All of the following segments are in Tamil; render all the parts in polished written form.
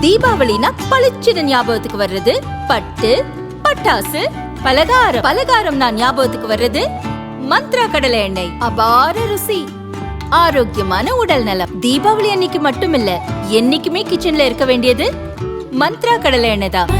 தீபாவளினா பளிச்சுன்னு ஞாபகத்துக்கு வர்றது பட்டு, பட்டாசு, பலகாரம். பலகாரம்னா ஞாபகத்துக்கு வர்றது மந்த்ரா கடலை எண்ணெய். அபார ருசி, ஆரோக்கியமான உடல் நலம். தீபாவளி அன்னைக்கு மட்டும் இல்ல, என்னைக்குமே கிச்சன்ல இருக்க வேண்டியது மந்த்ரா கடலை எண்ணெய் தான்.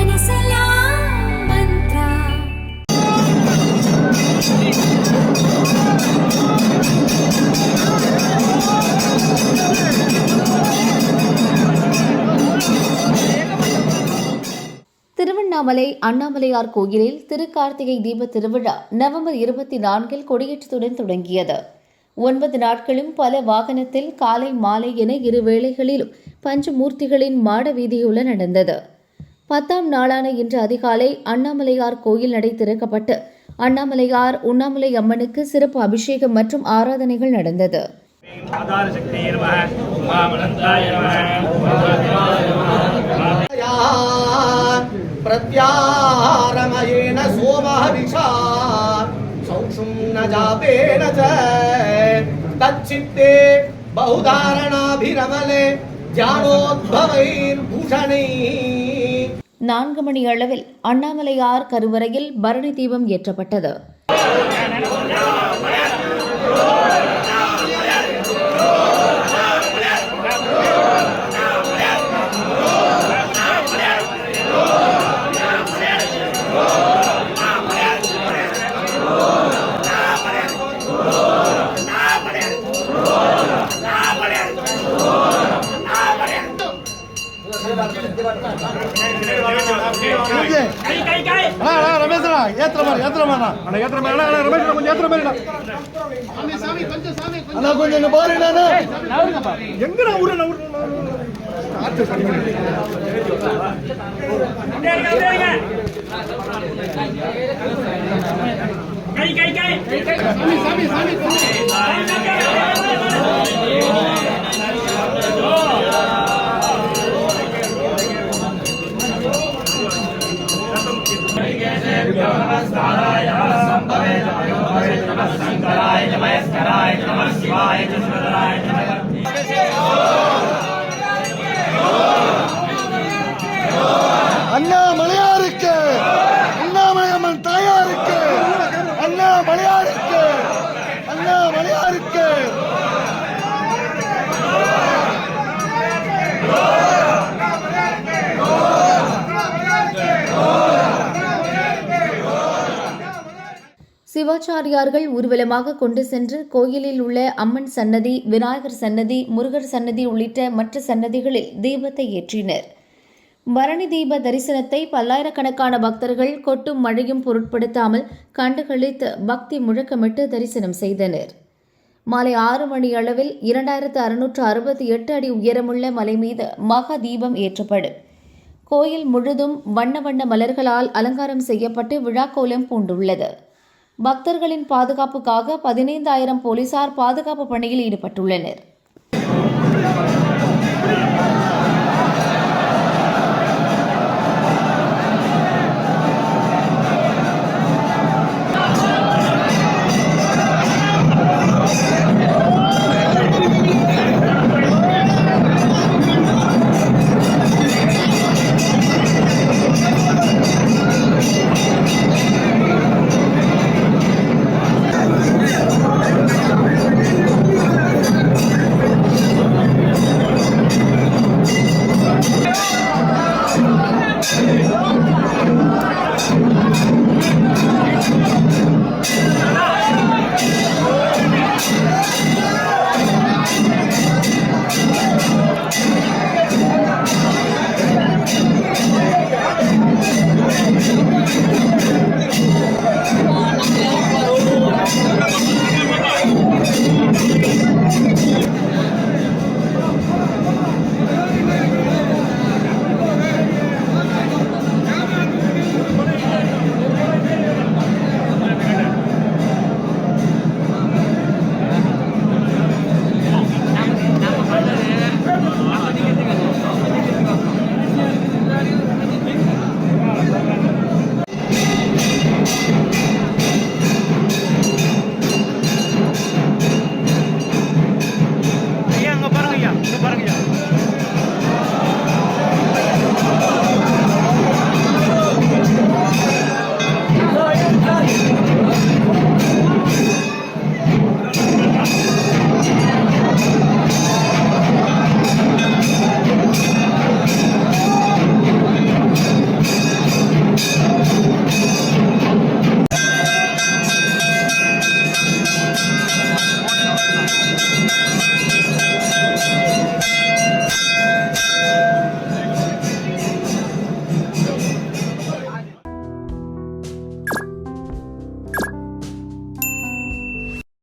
திருவண்ணாமலை அண்ணாமலையார் கோயிலில் திருக்கார்த்திகை தீப திருவிழா நவம்பர் 24 கொடியேற்றத்துடன் தொடங்கியது. 9 நாட்களும் பல வாகனத்தில் காலை மாலை என இரு வேளைகளிலும் பஞ்சமூர்த்திகளின் மாட வீதியுடன் நடந்தது. 10ஆம் நாளான இன்று அதிகாலை அண்ணாமலையார் கோயில் நடை திறக்கப்பட்டு அண்ணாமலையார் உண்ணாமலை அம்மனுக்கு சிறப்பு அபிஷேகம் மற்றும் ஆராதனைகள் நடந்தது. प्रत्यारमयेन सोमहविषा सौषुं न जापेन च तच्चित्ते बहुधारणाभिरमले ध्यानोद्भवैर्भूषणैः. 4 மணி அளவில் அண்ணாமலையார் கருவறையில் பரணி தீபம் ஏற்றப்பட்டது. அண்ணாமலையாருக்கு, அண்ணாமலையம்மன் தாயாருக்கு, அண்ணாமலையாருக்கு, அண்ணாமலையாருக்கு. சிவாச்சாரியார்கள் ஊர்வலமாக கொண்டு சென்று கோயிலில் உள்ள அம்மன் சன்னதி, விநாயகர் சன்னதி, முருகர் சன்னதி உள்ளிட்ட மற்ற சன்னதிகளில் தீபத்தை ஏற்றினர். பரணி தீப தரிசனத்தை பல்லாயிரக்கணக்கான பக்தர்கள் கொட்டும் மழையும் பொருட்படுத்தாமல் கண்டுகளித்து பக்தி முழக்கமிட்டு தரிசனம் செய்தனர். மாலை 6 மணி அளவில் 2668 அடி உயரமுள்ள மலை மீது மகா தீபம் ஏற்றப்படும். கோயில் முழுதும் வண்ண வண்ண மலர்களால் அலங்காரம் செய்யப்பட்டு விழாக்கோலம் பூண்டுள்ளது. பக்தர்களின் பாதுகாப்புக்காக 15,000 போலீசார் பாதுகாப்பு பணியில் ஈடுபட்டுள்ளனர்.